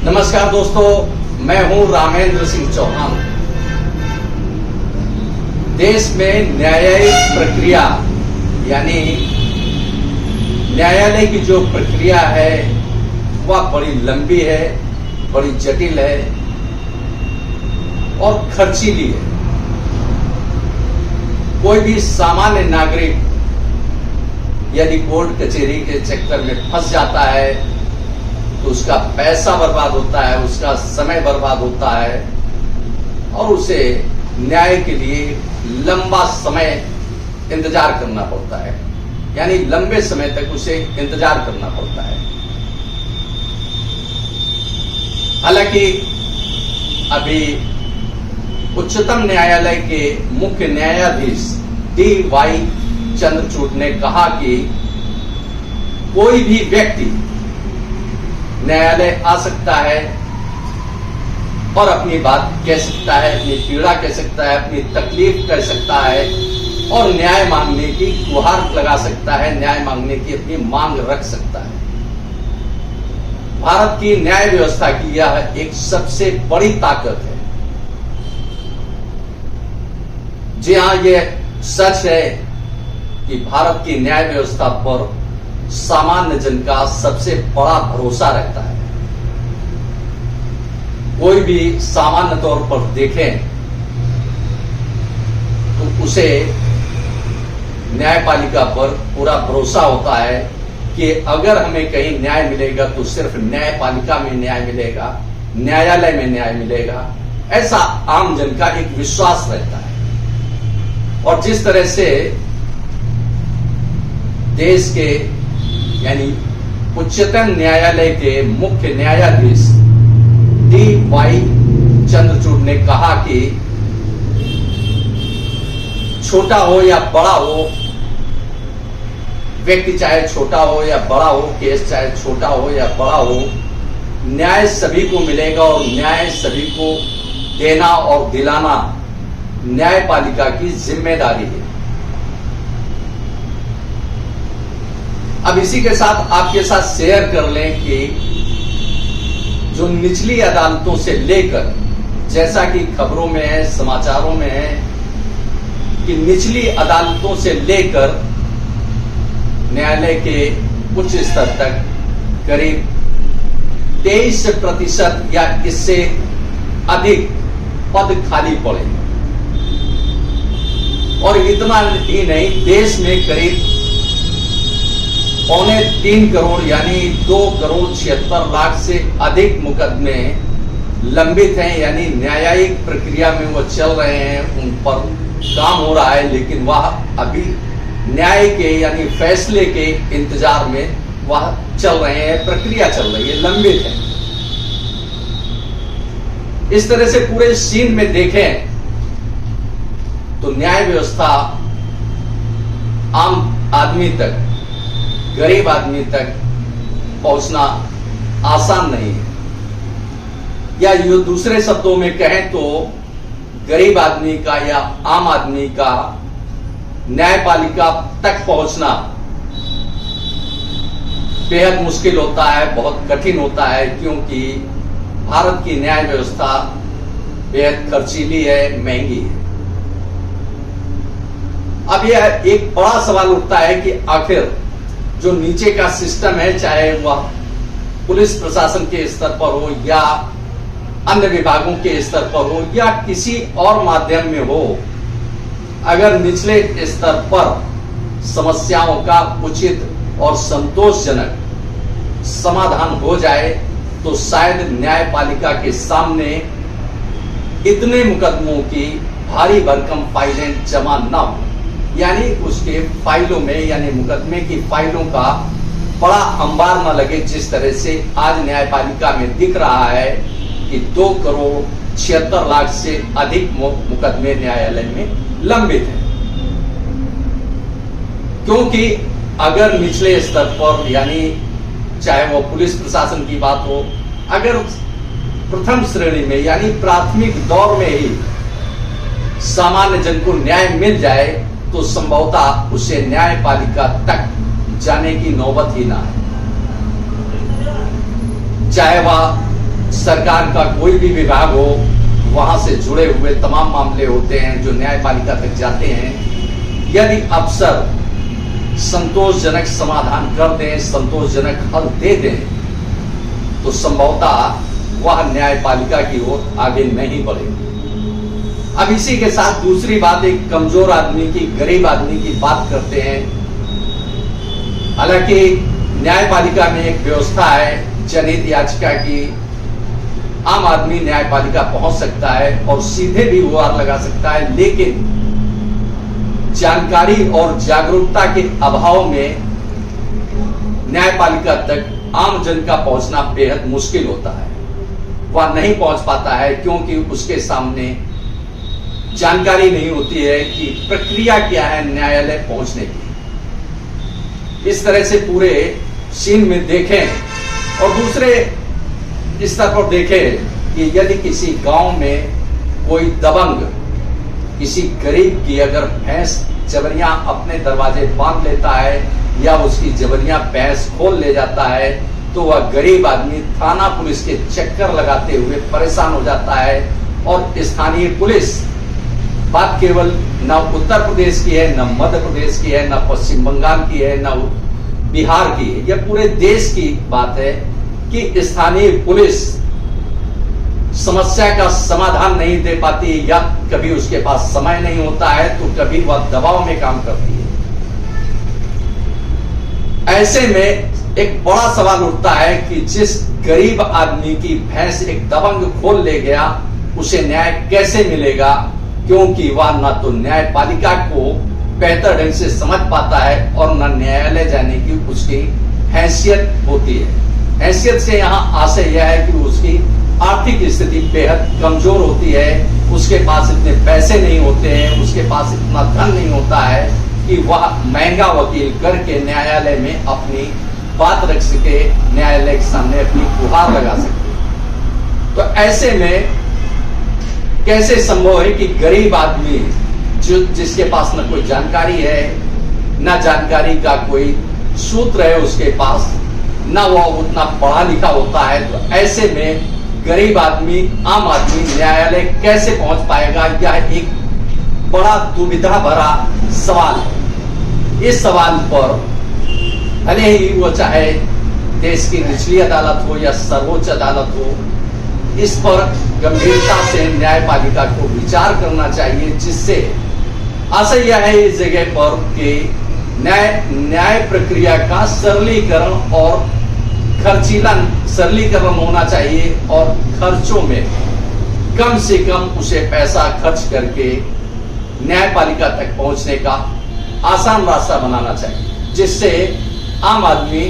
नमस्कार दोस्तों, मैं हूं रामेंद्र सिंह चौहान। देश में न्यायिक प्रक्रिया यानी न्यायालय की जो प्रक्रिया है वह बड़ी लंबी है, बड़ी जटिल है और खर्चीली है। कोई भी सामान्य नागरिक यदि कोर्ट कचहरी के चक्कर में फंस जाता है तो उसका पैसा बर्बाद होता है, उसका समय बर्बाद होता है और उसे न्याय के लिए लंबा समय इंतजार करना पड़ता है, यानी लंबे समय तक उसे इंतजार करना पड़ता है। हालांकि अभी उच्चतम न्यायालय के मुख्य न्यायाधीश D.Y. चंद्रचूड़ ने कहा कि कोई भी व्यक्ति न्यायालय आ सकता है और अपनी बात कह सकता है, अपनी पीड़ा कह सकता है, अपनी तकलीफ कह सकता है और न्याय मांगने की गुहार लगा सकता है, न्याय मांगने की अपनी मांग रख सकता है। भारत की न्याय व्यवस्था की यह एक सबसे बड़ी ताकत है। जी हां, यह सच है कि भारत की न्याय व्यवस्था पर सामान्य जन का सबसे बड़ा भरोसा रहता है। कोई भी सामान्य तौर पर देखें तो उसे न्यायपालिका पर पूरा भरोसा होता है कि अगर हमें कहीं न्याय मिलेगा तो सिर्फ न्यायपालिका में न्याय मिलेगा, न्यायालय में न्याय मिलेगा, ऐसा आम जन का एक विश्वास रहता है। और जिस तरह से देश के यानी उच्चतम न्यायालय के मुख्य न्यायाधीश D.Y. चंद्रचूड़ ने कहा कि छोटा हो या बड़ा हो, व्यक्ति चाहे छोटा हो या बड़ा हो, केस चाहे छोटा हो या बड़ा हो, न्याय सभी को मिलेगा और न्याय सभी को देना और दिलाना न्यायपालिका की जिम्मेदारी है। अब इसी के साथ आपके साथ शेयर कर लें कि जो निचली अदालतों से लेकर, जैसा कि खबरों में है, समाचारों में है कि निचली अदालतों से लेकर न्यायालय के उच्च स्तर तक करीब 23% या इससे अधिक पद खाली पड़े। और इतना ही नहीं, देश में करीब 3.25 करोड़ यानी 2,76,00,000 से अधिक मुकदमे लंबित हैं, यानी न्यायिक प्रक्रिया में वो चल रहे हैं, उन पर काम हो रहा है, लेकिन वह अभी न्याय के यानी फैसले के इंतजार में वह चल रहे हैं, प्रक्रिया चल रही है, लंबित है। इस तरह से पूरे सीन में देखें तो न्याय व्यवस्था आम आदमी तक, गरीब आदमी तक पहुंचना आसान नहीं है, या यो दूसरे शब्दों में कहें तो गरीब आदमी का या आम आदमी का न्यायपालिका तक पहुंचना बेहद मुश्किल होता है, बहुत कठिन होता है, क्योंकि भारत की न्याय व्यवस्था बेहद खर्चीली है, महंगी है। अब यह एक बड़ा सवाल उठता है कि आखिर जो नीचे का सिस्टम है, चाहे वह पुलिस प्रशासन के स्तर पर हो या अन्य विभागों के स्तर पर हो या किसी और माध्यम में हो, अगर निचले स्तर पर समस्याओं का उचित और संतोषजनक समाधान हो जाए तो शायद न्यायपालिका के सामने इतने मुकदमों की भारी भरकम फाइलें जमा न हो, यानी उसके फाइलों में यानी मुकदमे की फाइलों का बड़ा अंबार न लगे, जिस तरह से आज न्यायपालिका में दिख रहा है कि 2,76,00,000 से अधिक मुकदमे न्यायालय में लंबित हैं। क्योंकि अगर निचले स्तर पर यानी चाहे वो पुलिस प्रशासन की बात हो, अगर प्रथम श्रेणी में यानी प्राथमिक दौर में ही सामान्य जन को न्याय मिल जाए तो संभवतः उसे न्यायपालिका तक जाने की नौबत ही ना है। चाहे वह सरकार का कोई भी विभाग हो, वहां से जुड़े हुए तमाम मामले होते हैं जो न्यायपालिका तक जाते हैं। यदि अफसर संतोषजनक समाधान कर दें, संतोषजनक हल दे दें, तो संभवतः वह न्यायपालिका की ओर आगे नहीं बढ़ेगी। अब इसी के साथ दूसरी बात, एक कमजोर आदमी की, गरीब आदमी की बात करते हैं। हालांकि न्यायपालिका में एक व्यवस्था है जनहित याचिका की, आम आदमी न्यायपालिका पहुंच सकता है और सीधे भी गुहार लगा सकता है, लेकिन जानकारी और जागरूकता के अभाव में न्यायपालिका तक आम जन का पहुंचना बेहद मुश्किल होता है। वह नहीं पहुंच पाता है क्योंकि उसके सामने जानकारी नहीं होती है कि प्रक्रिया क्या है न्यायालय पहुंचने की। इस तरह से पूरे सीन में देखें और दूसरे स्तर पर देखें कि यदि किसी गांव में कोई दबंग किसी गरीब की अगर भैंस जबरियां अपने दरवाजे बांध लेता है या उसकी जबरियां भैंस खोल ले जाता है, तो वह गरीब आदमी थाना पुलिस के चक्कर लगाते हुए परेशान हो जाता है। और स्थानीय पुलिस, बात केवल न उत्तर प्रदेश की है, न मध्य प्रदेश की है, न पश्चिम बंगाल की है, न बिहार की है, यह पूरे देश की बात है कि स्थानीय पुलिस समस्या का समाधान नहीं दे पाती, या कभी उसके पास समय नहीं होता है तो कभी वह दबाव में काम करती है। ऐसे में एक बड़ा सवाल उठता है कि जिस गरीब आदमी की भैंस एक दबंग खोल ले गया, उसे न्याय कैसे मिलेगा, क्योंकि वह न तो न्यायपालिका को बेहतर ढंग से समझ पाता है और न न्यायालय जाने की उसकी हैसियत होती है। हैसियत से यहाँ आशय यह है कि उसकी आर्थिक स्थिति बेहद कमजोर होती है, उसके पास इतने पैसे नहीं होते हैं, उसके पास इतना धन नहीं होता है कि वह महंगा वकील करके न्यायालय में अपनी बात रख सके, न्यायालय के सामने अपनी गुहार लगा सके। तो ऐसे में कैसे संभव है कि गरीब आदमी जिसके पास न कोई जानकारी है, न जानकारी का कोई सूत्र है उसके पास, न वह उतना पढ़ा लिखा होता है, तो ऐसे में गरीब आदमी, आम आदमी न्यायालय कैसे पहुंच पाएगा, यह एक बड़ा दुविधा भरा सवाल है। इस सवाल पर भले ही वो चाहे देश की निचली अदालत हो या सर्वोच्च अदालत हो, इस पर गंभीरता से न्यायपालिका को विचार करना चाहिए, जिससे आशय यह है इस जगह पर कि न्याय प्रक्रिया का सरलीकरण और खर्चीला सरलीकरण होना चाहिए और खर्चों में कम से कम उसे पैसा खर्च करके न्यायपालिका तक पहुंचने का आसान रास्ता बनाना चाहिए, जिससे आम आदमी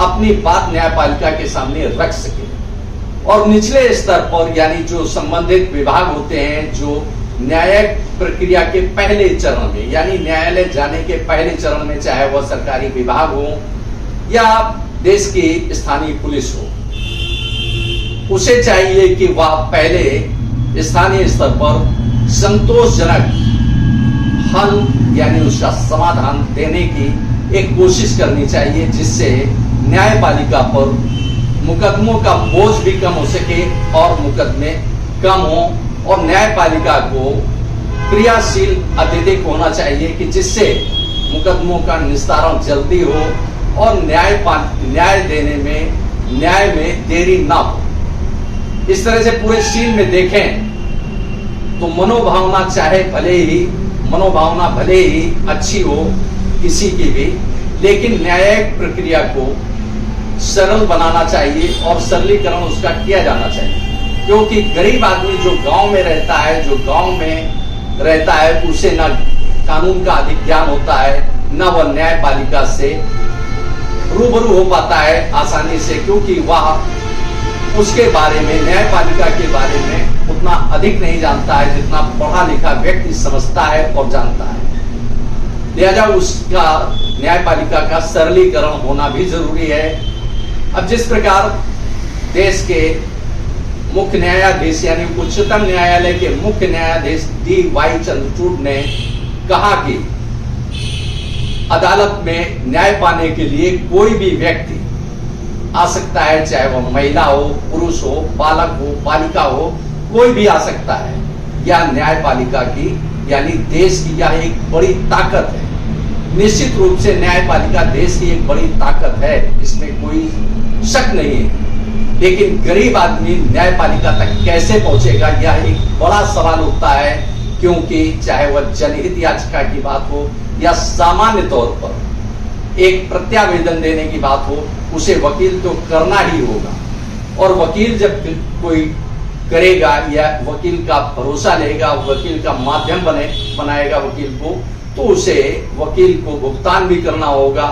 अपनी बात न्यायपालिका के सामने रख सके। और निचले स्तर पर यानी जो संबंधित विभाग होते हैं, जो न्यायिक प्रक्रिया के पहले चरण में यानी न्यायालय जाने के पहले चरण में, चाहे वह सरकारी विभाग हो या देश की स्थानीय पुलिस हो, उसे चाहिए कि वह पहले स्थानीय स्तर पर संतोषजनक हल यानी उसका समाधान देने की एक कोशिश करनी चाहिए, जिससे न्यायपालिका पर मुकदमों का बोझ भी कम हो सके और मुकदमे कम हो, और न्यायपालिका को क्रियाशील अत्यधिक होना चाहिए कि जिससे मुकदमों का निस्तारण जल्दी हो और न्याय देने में, न्याय में देरी ना हो। इस तरह से पूरे सीन में देखें तो मनोभावना भले ही अच्छी हो किसी की भी, लेकिन न्यायिक प्रक्रिया को सरल बनाना चाहिए और सरलीकरण उसका किया जाना चाहिए। क्योंकि गरीब आदमी जो गांव में रहता है, उसे न कानून का अधिक ज्ञान होता है, न वह न्यायपालिका से रूबरू हो पाता है आसानी से, क्योंकि वह उसके बारे में, न्यायपालिका के बारे में उतना अधिक नहीं जानता है जितना पढ़ा लिखा व्यक्ति समझता है और जानता है। लिहाजा उसका न्यायपालिका का सरलीकरण होना भी जरूरी है। अब जिस प्रकार देश के मुख्य न्यायाधीश यानी उच्चतम न्यायालय के मुख्य न्यायाधीश D.Y. चंद्रचूड़ ने कहा कि अदालत में न्याय पाने के लिए कोई भी व्यक्ति आ सकता है, चाहे वह महिला हो, पुरुष हो, बालक हो, बालिका हो, कोई भी आ सकता है। यह न्यायपालिका की यानी देश की यह एक बड़ी ताकत है। निश्चित रूप से न्यायपालिका देश की एक बड़ी ताकत है, इसमें कोई शक नहीं है। लेकिन गरीब आदमी न्यायपालिका तक कैसे पहुंचेगा, यह एक बड़ा सवाल उठता है, क्योंकि चाहे वह जनहित याचिका की बात हो या सामान्य तौर पर एक प्रत्यावेदन देने की बात हो, उसे वकील तो करना ही होगा। और वकील जब कोई करेगा या वकील का भरोसा लेगा, वकील का माध्यम बनाएगा वकील को, तो उसे वकील को भुगतान भी करना होगा।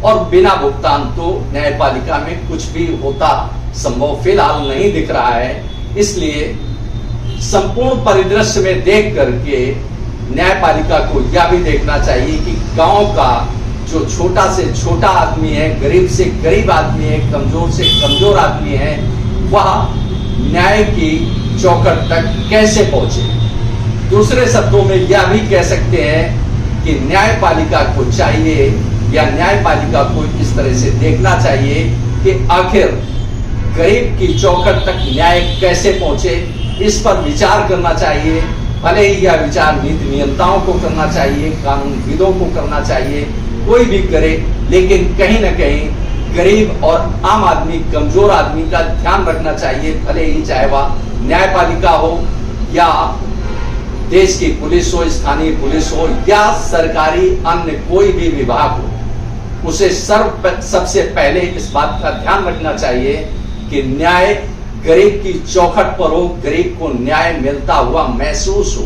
और बिना भुगतान तो न्यायपालिका में कुछ भी होता संभव फिलहाल नहीं दिख रहा है। इसलिए संपूर्ण परिदृश्य में देख करके न्यायपालिका को यह भी देखना चाहिए कि गांव का जो छोटा से छोटा आदमी है, गरीब से गरीब आदमी है, कमजोर से कमजोर आदमी है, वह न्याय की चौखट तक कैसे पहुंचे। दूसरे शब्दों में यह भी कह सकते हैं कि न्यायपालिका को चाहिए या न्यायपालिका को इस तरह से देखना चाहिए कि आखिर गरीब की चौखट तक न्याय कैसे पहुंचे, इस पर विचार करना चाहिए। भले ही यह विचार नीति नियंताओं को करना चाहिए, कानूनविदों को करना चाहिए, कोई भी करे, लेकिन कहीं ना कहीं गरीब और आम आदमी, कमजोर आदमी का ध्यान रखना चाहिए। भले ही चाहे वह न्यायपालिका हो या देश की पुलिस हो, स्थानीय पुलिस हो या सरकारी अन्य कोई भी विभाग हो, उसे सबसे पहले इस बात का ध्यान रखना चाहिए कि न्याय गरीब की चौखट पर हो, गरीब को न्याय मिलता हुआ महसूस हो,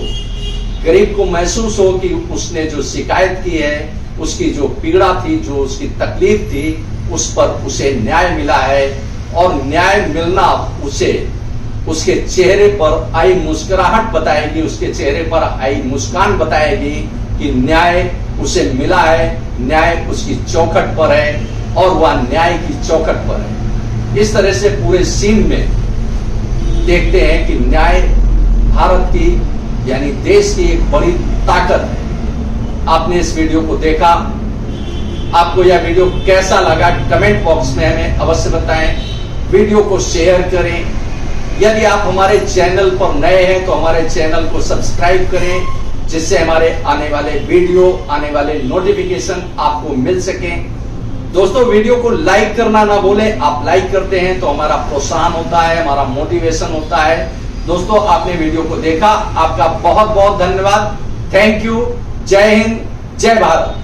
गरीब को महसूस हो कि उसने जो शिकायत की है, उसकी जो पीड़ा थी, जो उसकी तकलीफ थी, उस पर उसे न्याय मिला है। और न्याय मिलना उसे उसके चेहरे पर आई मुस्कुराहट बताएगी, उसके चेहरे पर आई मुस्कान बताएगी कि न्याय उसे मिला है, न्याय उसकी चौखट पर है और वह न्याय की चौखट पर है। इस तरह से पूरे सीन में देखते हैं कि न्याय भारत की यानी देश की एक बड़ी ताकत है। आपने इस वीडियो को देखा, आपको यह वीडियो कैसा लगा कमेंट बॉक्स में हमें अवश्य बताएं। वीडियो को शेयर करें। यदि आप हमारे चैनल पर नए हैं तो हमारे चैनल को सब्सक्राइब करें, जिससे हमारे आने वाले वीडियो, आने वाले नोटिफिकेशन आपको मिल सके। दोस्तों, वीडियो को लाइक करना ना भूलें। आप लाइक करते हैं तो हमारा प्रोत्साहन होता है, हमारा मोटिवेशन होता है। दोस्तों, आपने वीडियो को देखा, आपका बहुत बहुत धन्यवाद। Thank you. जय हिंद, जय भारत।